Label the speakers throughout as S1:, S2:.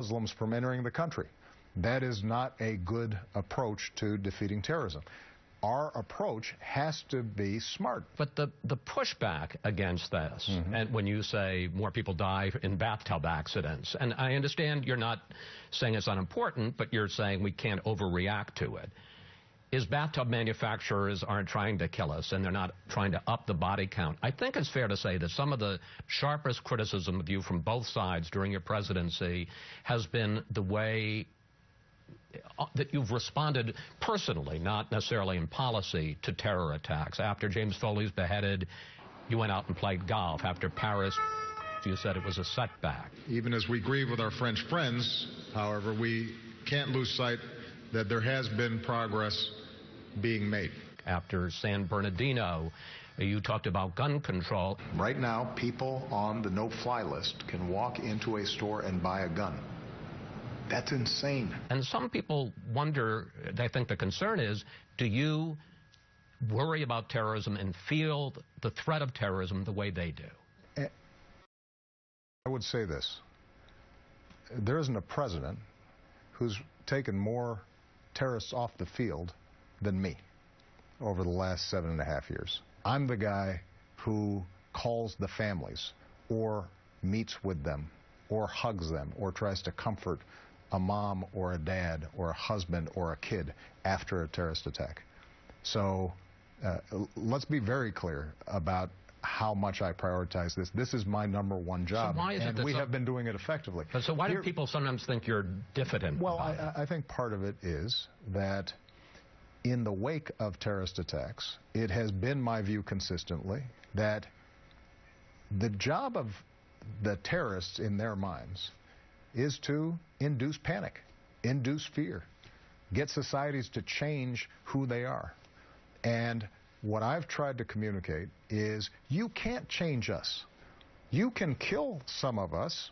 S1: Muslims from entering the country. That is not a good approach to defeating terrorism. Our approach has to be smart.
S2: But the pushback against this, and when you say more people die in bathtub accidents, and I understand you're not saying it's unimportant, but you're saying we can't overreact to it, is bathtub manufacturers aren't trying to kill us and they're not trying to up the body count. I think it's fair to say that some of the sharpest criticism of you from both sides during your presidency has been the way that you've responded personally, not necessarily in policy, to terror attacks. After James Foley's beheaded, you went out and played golf. After Paris, you said it was a setback.
S1: Even as we grieve with our French friends, however, we can't lose sight that there has been progress being made.
S2: After San Bernardino, you talked about gun control.
S1: Right now, people on the no-fly list can walk into a store and buy a gun. That's insane.
S2: And some people wonder, they think the concern is, do you worry about terrorism and feel the threat of terrorism the way they do?
S1: I would say this. There isn't a president who's taken more terrorists off the field than me over the last 7.5 years. I'm the guy who calls the families or meets with them or hugs them or tries to comfort a mom or a dad or a husband or a kid after a terrorist attack. So let's be very clear about how much I prioritize this. This is my #1 job,
S2: so why is
S1: and we have been doing it effectively.
S2: But so why do people sometimes think you're diffident?
S1: Well, I think part of it is that in the wake of terrorist attacks, it has been my view consistently that the job of the terrorists in their minds is to induce panic, induce fear, get societies to change who they are. And what I've tried to communicate is you can't change us. You can kill some of us,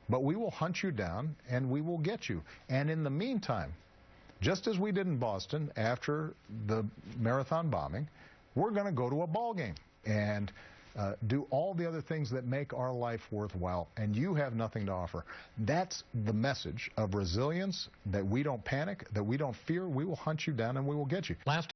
S1: but we will hunt you down and we will get you. And in the meantime, just as we did in Boston after the marathon bombing, we're going to go to a ball game and do all the other things that make our life worthwhile, and you have nothing to offer. That's the message of resilience, that we don't panic, that we don't fear. We will hunt you down and we will get you.
S2: Last